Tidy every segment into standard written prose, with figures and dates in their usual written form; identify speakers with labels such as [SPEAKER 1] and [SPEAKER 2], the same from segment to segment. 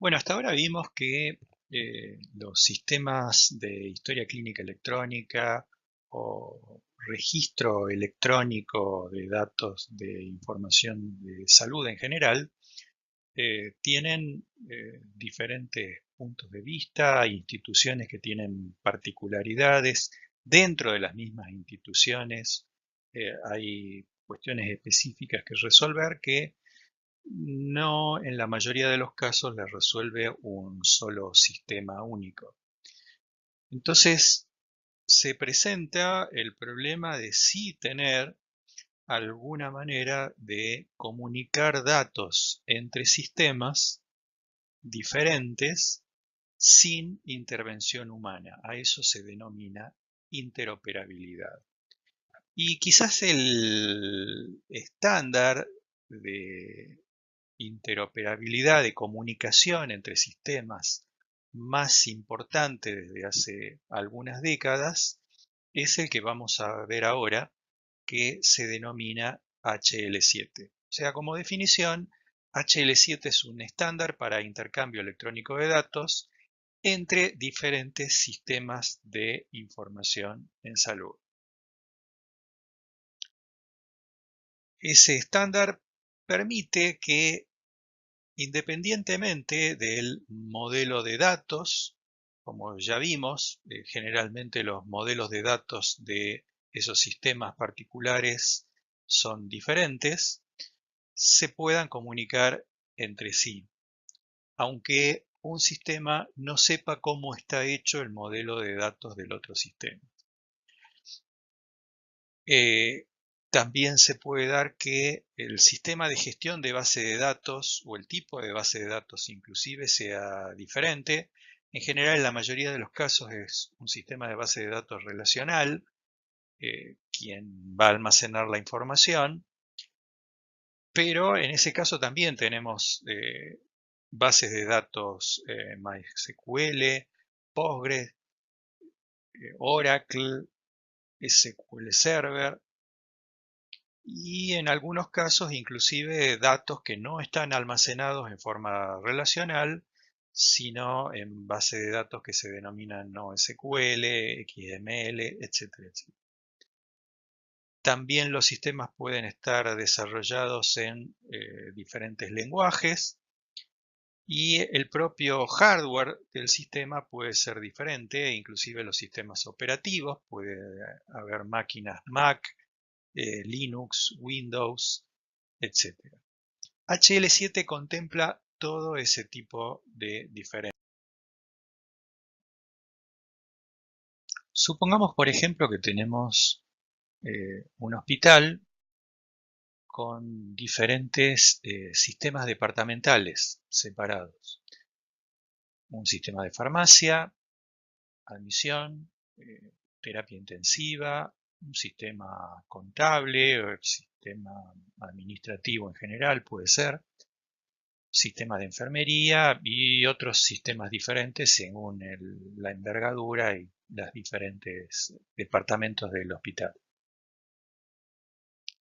[SPEAKER 1] Bueno, hasta ahora vimos que los sistemas de historia clínica electrónica o registro electrónico de datos de información de salud en general tienen diferentes puntos de vista, instituciones que tienen particularidades. Dentro de las mismas instituciones hay cuestiones específicas que resolver que no, en la mayoría de los casos le resuelve un solo sistema único. Entonces, se presenta el problema de sí tener alguna manera de comunicar datos entre sistemas diferentes sin intervención humana. A eso se denomina interoperabilidad. Y quizás el estándar de interoperabilidad de comunicación entre sistemas más importante desde hace algunas décadas es el que vamos a ver ahora, que se denomina HL7. O sea, como definición, HL7 es un estándar para intercambio electrónico de datos entre diferentes sistemas de información en salud. Ese estándar permite que, independientemente del modelo de datos, como ya vimos, generalmente los modelos de datos de esos sistemas particulares son diferentes, se puedan comunicar entre sí, aunque un sistema no sepa cómo está hecho el modelo de datos del otro sistema. Eh, También se puede dar que el sistema de gestión de base de datos o el tipo de base de datos inclusive sea diferente. En general, en la mayoría de los casos es un sistema de base de datos relacional, quien va a almacenar la información, pero en ese caso también tenemos bases de datos MySQL, Postgres, Oracle, SQL Server, y en algunos casos inclusive datos que no están almacenados en forma relacional, sino en base de datos que se denominan NoSQL, XML, etcétera, etcétera. También los sistemas pueden estar desarrollados en diferentes lenguajes y el propio hardware del sistema puede ser diferente, inclusive los sistemas operativos, puede haber máquinas Mac, Linux, Windows, etcétera. HL7 contempla todo ese tipo de diferencias. Supongamos, por ejemplo, que tenemos un hospital con diferentes sistemas departamentales separados. Un sistema de farmacia, admisión, terapia intensiva, un sistema contable, o el sistema administrativo en general puede ser, sistemas de enfermería y otros sistemas diferentes según la envergadura y los diferentes departamentos del hospital.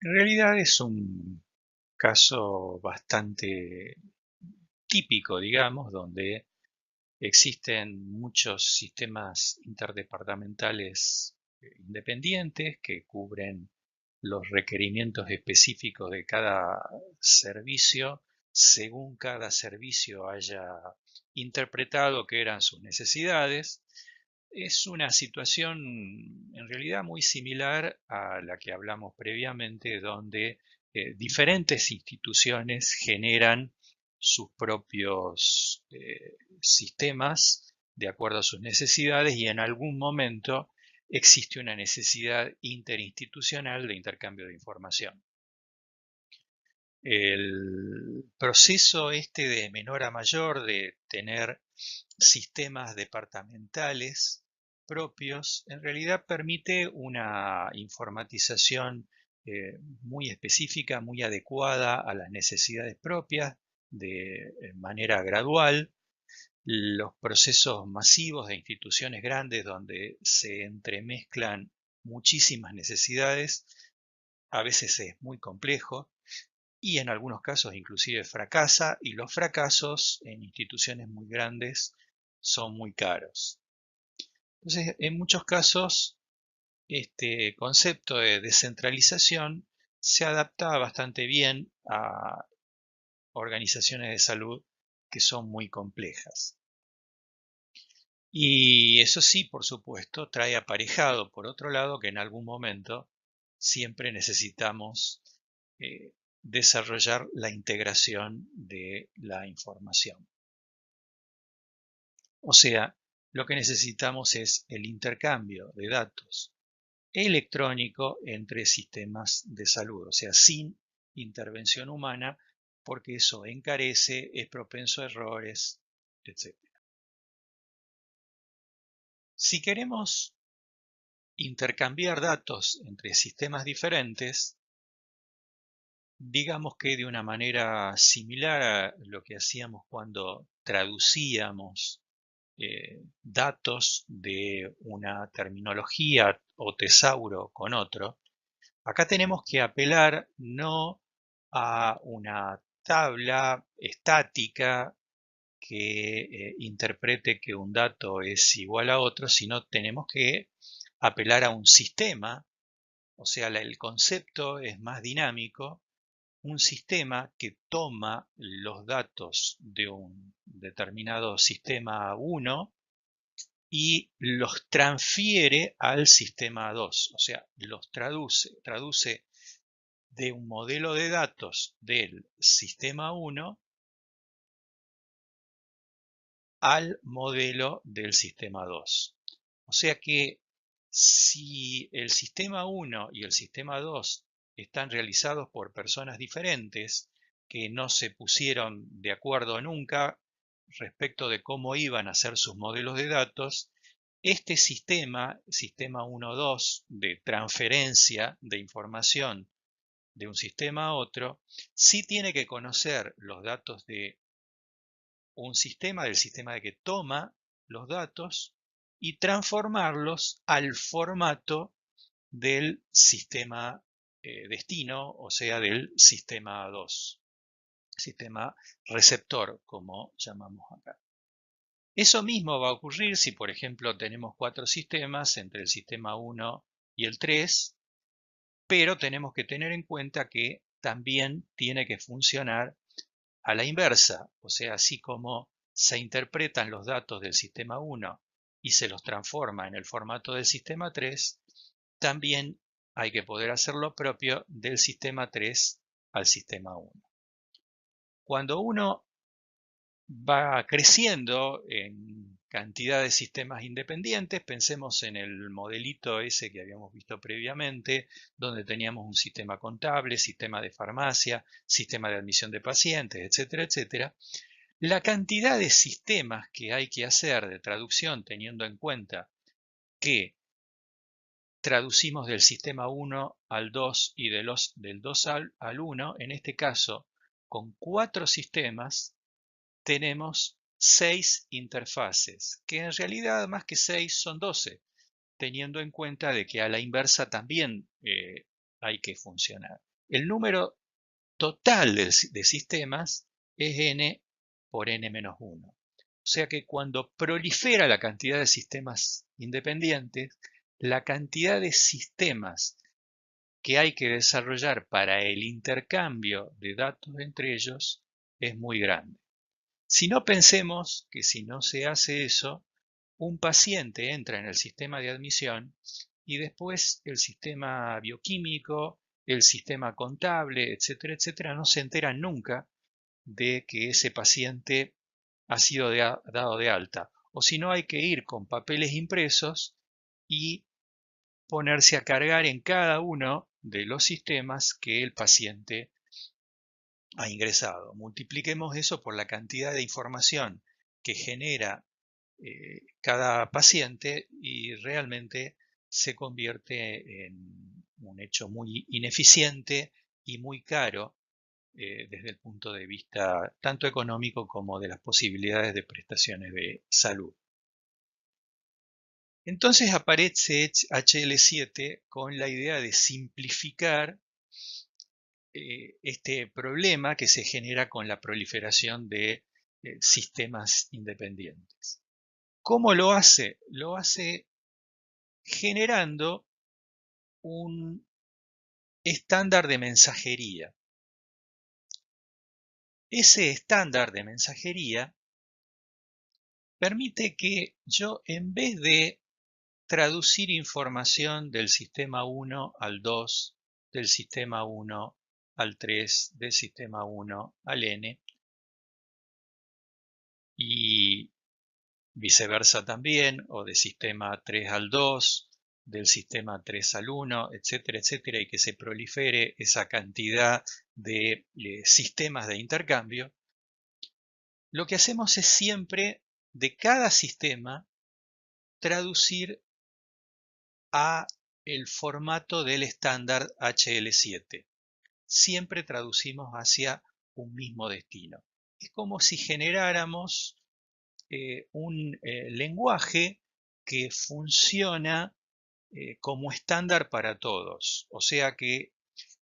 [SPEAKER 1] En realidad es un caso bastante típico, digamos, donde existen muchos sistemas interdepartamentales independientes que cubren los requerimientos específicos de cada servicio según cada servicio haya interpretado que eran sus necesidades. Es una situación en realidad muy similar a la que hablamos previamente, donde diferentes instituciones generan sus propios sistemas de acuerdo a sus necesidades y en algún momento existe una necesidad interinstitucional de intercambio de información. El proceso este de menor a mayor de tener sistemas departamentales propios en realidad permite una informatización muy específica, muy adecuada a las necesidades propias de manera gradual. Los procesos masivos de instituciones grandes donde se entremezclan muchísimas necesidades a veces es muy complejo y en algunos casos inclusive fracasa, y los fracasos en instituciones muy grandes son muy caros. Entonces, en muchos casos, este concepto de descentralización se adapta bastante bien a organizaciones de salud que son muy complejas. Y eso sí, por supuesto, trae aparejado, por otro lado, que en algún momento siempre necesitamos eh, desarrollar la integración de la información. O sea, lo que necesitamos es el intercambio de datos electrónico entre sistemas de salud, o sea, sin intervención humana, porque eso encarece, es propenso a errores, etc. Si queremos intercambiar datos entre sistemas diferentes, digamos que de una manera similar a lo que hacíamos cuando traducíamos datos de una terminología o tesauro con otro, acá tenemos que apelar no a una tabla estática que interprete que un dato es igual a otro, sino tenemos que apelar a un sistema, o sea, el concepto es más dinámico, un sistema que toma los datos de un determinado sistema 1 y los transfiere al sistema 2, o sea, los traduce de un modelo de datos del sistema 1 al modelo del sistema 2. O sea que si el sistema 1 y el sistema 2 están realizados por personas diferentes que no se pusieron de acuerdo nunca respecto de cómo iban a ser sus modelos de datos, este sistema 1-2 de transferencia de información de un sistema a otro, sí tiene que conocer los datos de un sistema, del sistema de que toma los datos y transformarlos al formato del sistema destino, o sea, del sistema 2, sistema receptor, como llamamos acá. Eso mismo va a ocurrir si, por ejemplo, tenemos 4 sistemas entre el sistema 1 y el 3, pero tenemos que tener en cuenta que también tiene que funcionar a la inversa, o sea, así como se interpretan los datos del sistema 1 y se los transforma en el formato del sistema 3, también hay que poder hacer lo propio del sistema 3 al sistema 1. Cuando uno va creciendo en cantidad de sistemas independientes, pensemos en el modelito ese que habíamos visto previamente, donde teníamos un sistema contable, sistema de farmacia, sistema de admisión de pacientes, etcétera, etcétera. La cantidad de sistemas que hay que hacer de traducción, teniendo en cuenta que traducimos del sistema 1 al 2 y del 2 al 1, en este caso, con 4 sistemas, tenemos 6 interfaces, que en realidad más que 6 son 12, teniendo en cuenta de que a la inversa también hay que funcionar. El número total de sistemas es n por n-1. O sea que cuando prolifera la cantidad de sistemas independientes, la cantidad de sistemas que hay que desarrollar para el intercambio de datos entre ellos es muy grande. Si no, pensemos que si no se hace eso, un paciente entra en el sistema de admisión y después el sistema bioquímico, el sistema contable, etcétera, etcétera, no se enteran nunca de que ese paciente ha sido dado de alta. O si no, hay que ir con papeles impresos y ponerse a cargar en cada uno de los sistemas que el paciente ha ingresado. Multipliquemos eso por la cantidad de información que genera cada paciente y realmente se convierte en un hecho muy ineficiente y muy caro desde el punto de vista tanto económico como de las posibilidades de prestaciones de salud. Entonces aparece HL7 con la idea de simplificar este problema que se genera con la proliferación de sistemas independientes. ¿Cómo lo hace? Lo hace generando un estándar de mensajería. Ese estándar de mensajería permite que yo, en vez de traducir información del sistema 1 al 2, del sistema 1 al 3, del sistema 1 al n, y viceversa también, o de sistema 3 al 2, del sistema 3 al 1, etcétera, etcétera, y que se prolifere esa cantidad de sistemas de intercambio, lo que hacemos es siempre de cada sistema traducir a el formato del estándar HL7. Siempre traducimos hacia un mismo destino. Es como si generáramos un lenguaje que funciona como estándar para todos. O sea que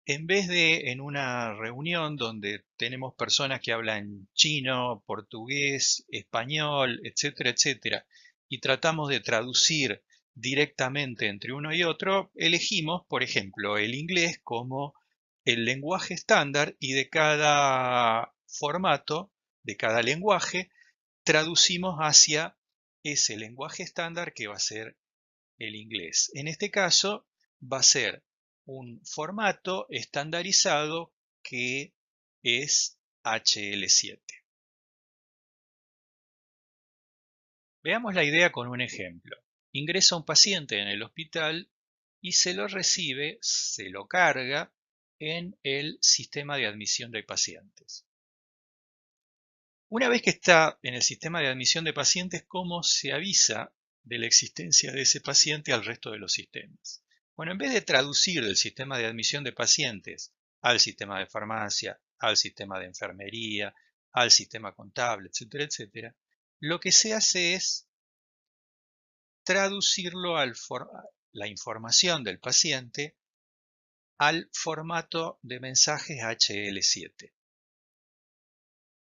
[SPEAKER 1] en vez de en una reunión donde tenemos personas que hablan chino, portugués, español, etcétera, etcétera, y tratamos de traducir directamente entre uno y otro, elegimos, por ejemplo, el inglés como el lenguaje estándar y de cada formato, de cada lenguaje, traducimos hacia ese lenguaje estándar que va a ser el inglés. En este caso va a ser un formato estandarizado que es HL7. Veamos la idea con un ejemplo. Ingresa un paciente en el hospital y se lo recibe, se lo carga en el sistema de admisión de pacientes. Una vez que está en el sistema de admisión de pacientes, ¿cómo se avisa de la existencia de ese paciente al resto de los sistemas? Bueno, en vez de traducir del sistema de admisión de pacientes al sistema de farmacia, al sistema de enfermería, al sistema contable, etcétera, etcétera, lo que se hace es traducirlo la información del paciente al formato de mensajes HL7.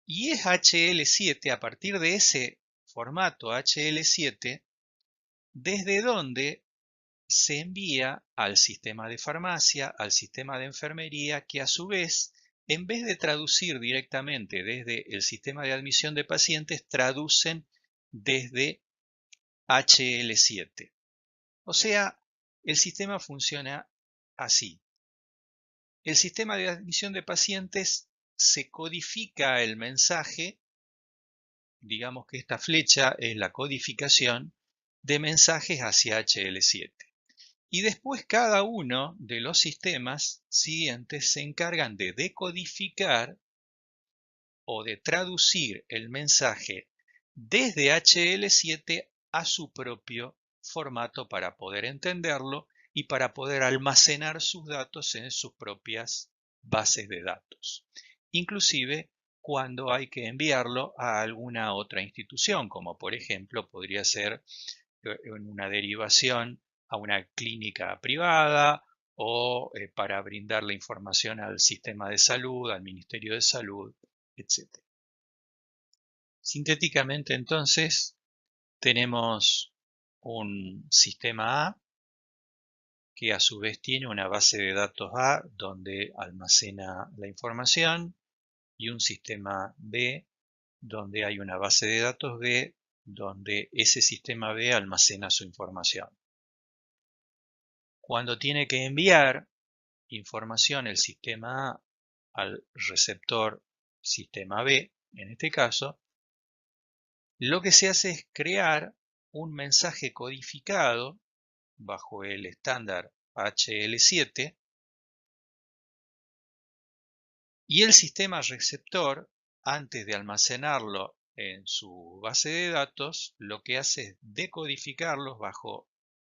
[SPEAKER 1] Y es HL7, a partir de ese formato HL7, desde donde se envía al sistema de farmacia, al sistema de enfermería, que a su vez, en vez de traducir directamente desde el sistema de admisión de pacientes, traducen desde HL7. O sea, el sistema funciona así. El sistema de admisión de pacientes se codifica el mensaje, digamos que esta flecha es la codificación de mensajes hacia HL7. Y después cada uno de los sistemas siguientes se encargan de decodificar o de traducir el mensaje desde HL7 a su propio formato para poder entenderlo y para poder almacenar sus datos en sus propias bases de datos. Inclusive cuando hay que enviarlo a alguna otra institución, como por ejemplo podría ser en una derivación a una clínica privada o para brindar la información al sistema de salud, al Ministerio de Salud, etc. Sintéticamente, entonces, tenemos un sistema A que a su vez tiene una base de datos A donde almacena la información y un sistema B donde hay una base de datos B donde ese sistema B almacena su información. Cuando tiene que enviar información el sistema A al receptor sistema B, en este caso, lo que se hace es crear un mensaje codificado bajo el estándar HL7 y el sistema receptor, antes de almacenarlo en su base de datos, lo que hace es decodificarlos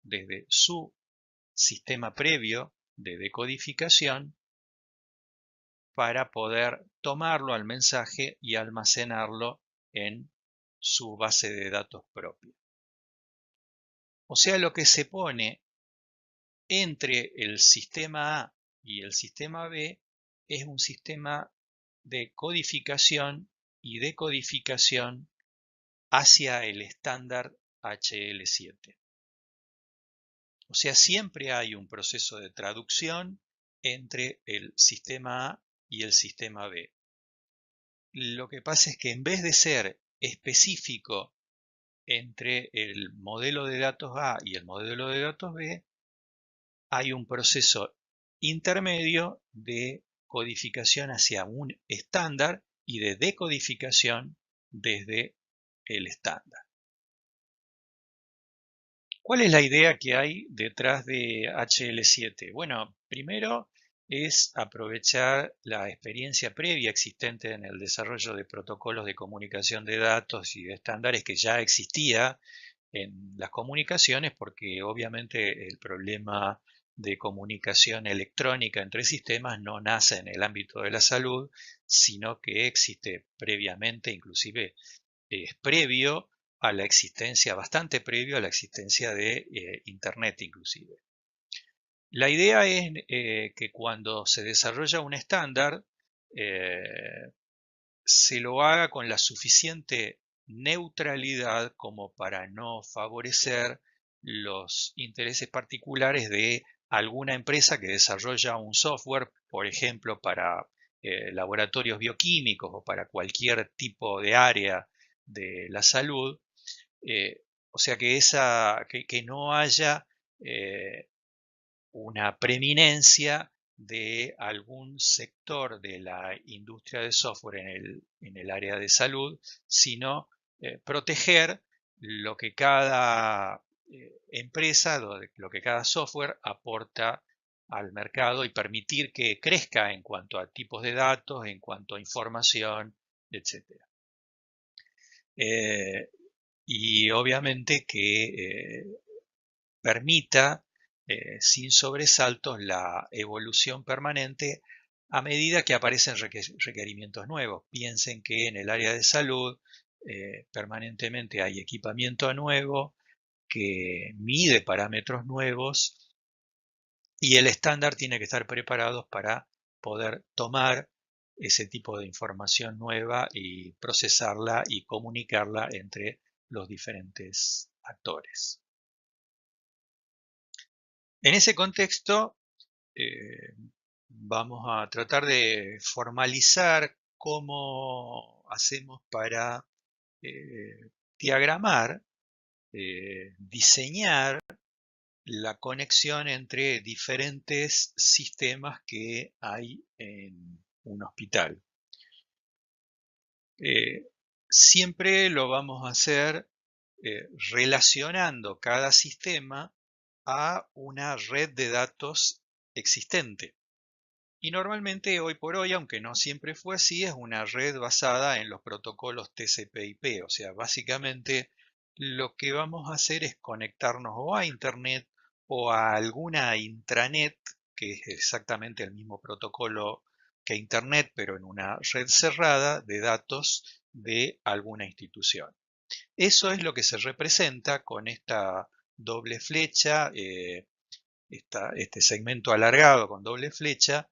[SPEAKER 1] desde su sistema previo de decodificación para poder tomarlo al mensaje y almacenarlo en su base de datos propia. O sea, lo que se pone entre el sistema A y el sistema B es un sistema de codificación y decodificación hacia el estándar HL7. O sea, siempre hay un proceso de traducción entre el sistema A y el sistema B. Lo que pasa es que en vez de ser específico entre el modelo de datos A y el modelo de datos B, hay un proceso intermedio de codificación hacia un estándar y de decodificación desde el estándar. ¿Cuál es la idea que hay detrás de HL7? Bueno, primero es aprovechar la experiencia previa existente en el desarrollo de protocolos de comunicación de datos y de estándares que ya existía en las comunicaciones, porque obviamente el problema de comunicación electrónica entre sistemas no nace en el ámbito de la salud, sino que existe previamente, inclusive es previo a la existencia, bastante previo a la existencia de Internet inclusive. La idea es que cuando se desarrolla un estándar, se lo haga con la suficiente neutralidad como para no favorecer los intereses particulares de alguna empresa que desarrolla un software, por ejemplo, para laboratorios bioquímicos o para cualquier tipo de área de la salud. O sea que no haya una preeminencia de algún sector de la industria de software en el área de salud, sino proteger lo que cada empresa, lo que cada software aporta al mercado y permitir que crezca en cuanto a tipos de datos, en cuanto a información, etc. Y obviamente que permita sin sobresaltos la evolución permanente a medida que aparecen requerimientos nuevos. Piensen que en el área de salud permanentemente hay equipamiento nuevo que mide parámetros nuevos y el estándar tiene que estar preparado para poder tomar ese tipo de información nueva y procesarla y comunicarla entre los diferentes actores. En ese contexto, vamos a tratar de formalizar cómo hacemos para diagramar, diseñar la conexión entre diferentes sistemas que hay en un hospital. Siempre lo vamos a hacer relacionando cada sistema a una red de datos existente. Y normalmente hoy por hoy, aunque no siempre fue así, es una red basada en los protocolos TCP/IP. O sea, básicamente lo que vamos a hacer es conectarnos o a Internet o a alguna intranet, que es exactamente el mismo protocolo que Internet, pero en una red cerrada de datos de alguna institución. Eso es lo que se representa con esta doble flecha, este segmento alargado con doble flecha,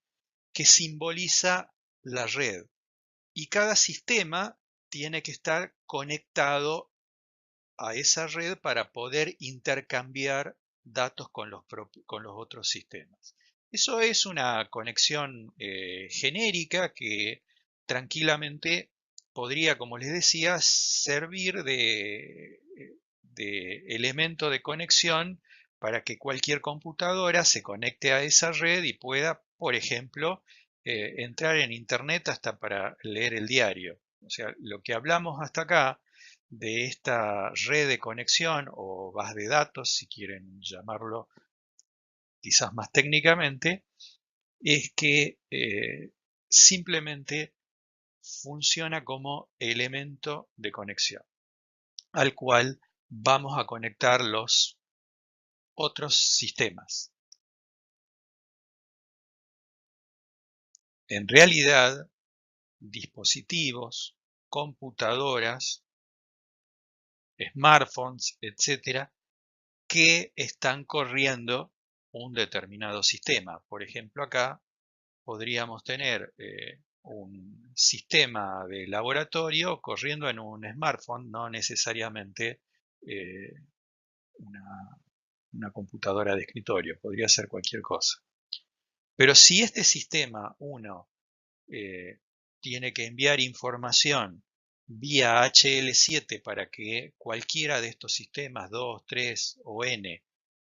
[SPEAKER 1] que simboliza la red. Y cada sistema tiene que estar conectado a esa red para poder intercambiar datos con los otros sistemas. Eso es una conexión genérica que tranquilamente podría, como les decía, servir de elemento de conexión para que cualquier computadora se conecte a esa red y pueda, por ejemplo, entrar en Internet hasta para leer el diario. O sea, lo que hablamos hasta acá de esta red de conexión o base de datos, si quieren llamarlo quizás más técnicamente, es que simplemente funciona como elemento de conexión, al cual vamos a conectar los otros sistemas. En realidad, dispositivos, computadoras, smartphones, etcétera, que están corriendo un determinado sistema. Por ejemplo, acá podríamos tener un sistema de laboratorio corriendo en un smartphone, no necesariamente eh, una computadora de escritorio, podría ser cualquier cosa. Pero si este sistema 1 tiene que enviar información vía HL7 para que cualquiera de estos sistemas 2, 3 o N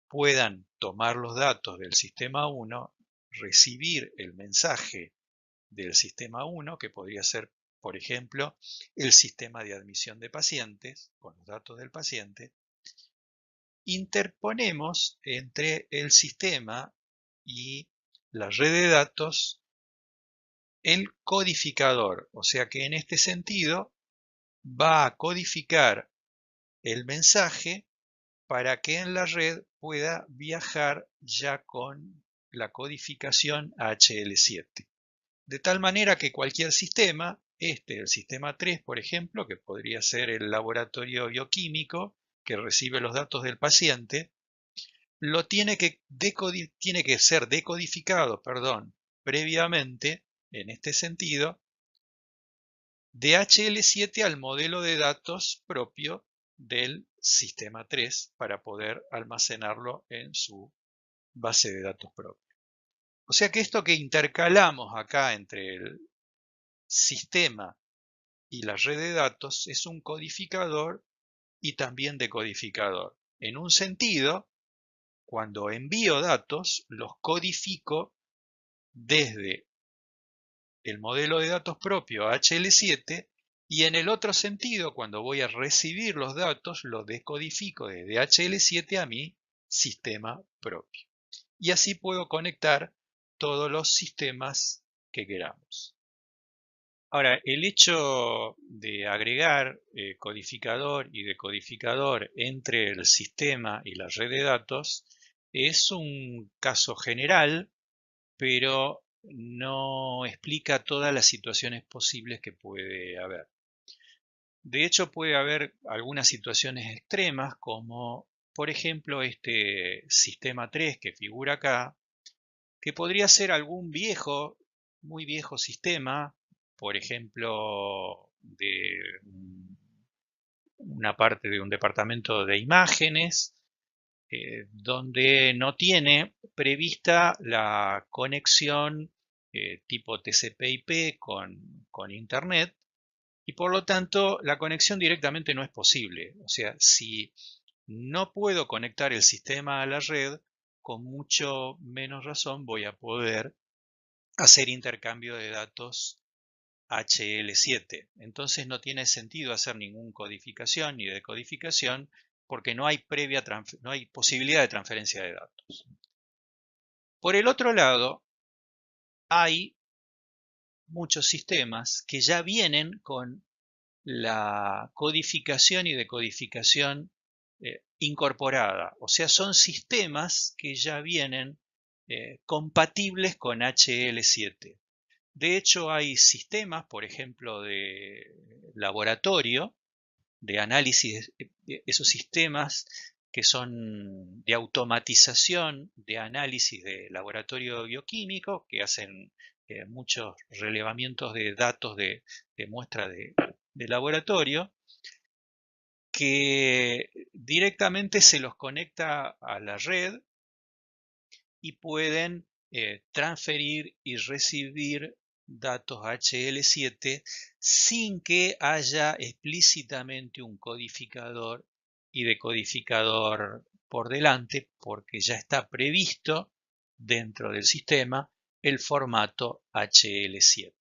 [SPEAKER 1] puedan tomar los datos del sistema 1, recibir el mensaje del sistema 1, que podría ser, por ejemplo, el sistema de admisión de pacientes, con los datos del paciente, interponemos entre el sistema y la red de datos el codificador, o sea que en este sentido va a codificar el mensaje para que en la red pueda viajar ya con la codificación HL7. De tal manera que cualquier sistema, el sistema 3, por ejemplo, que podría ser el laboratorio bioquímico que recibe los datos del paciente, lo tiene que ser decodificado, previamente, en este sentido, de HL7 al modelo de datos propio del sistema 3 para poder almacenarlo en su base de datos propia. O sea que esto que intercalamos acá entre el sistema y la red de datos es un codificador y también decodificador. En un sentido, cuando envío datos, los codifico desde el modelo de datos propio HL7 y en el otro sentido, cuando voy a recibir los datos, los decodifico desde HL7 a mi sistema propio. Y así puedo conectar todos los sistemas que queramos. Ahora, el hecho de agregar codificador y decodificador entre el sistema y la red de datos es un caso general, pero no explica todas las situaciones posibles que puede haber. De hecho, puede haber algunas situaciones extremas, como por ejemplo este sistema 3 que figura acá, que podría ser algún muy viejo sistema, por ejemplo, de una parte de un departamento de imágenes, donde no tiene prevista la conexión tipo TCP/IP con Internet y por lo tanto la conexión directamente no es posible. O sea, si no puedo conectar el sistema a la red, con mucho menos razón voy a poder hacer intercambio de datos HL7. Entonces no tiene sentido hacer ninguna codificación ni decodificación porque no hay no hay posibilidad de transferencia de datos. Por el otro lado, hay muchos sistemas que ya vienen con la codificación y decodificación incorporada. O sea, son sistemas que ya vienen compatibles con HL7. De hecho, hay sistemas, por ejemplo, de laboratorio, de análisis, esos sistemas que son de automatización de análisis de laboratorio bioquímico, que hacen muchos relevamientos de datos de muestra de laboratorio, que directamente se los conecta a la red y pueden transferir y recibir datos HL7 sin que haya explícitamente un codificador y decodificador por delante, porque ya está previsto dentro del sistema el formato HL7.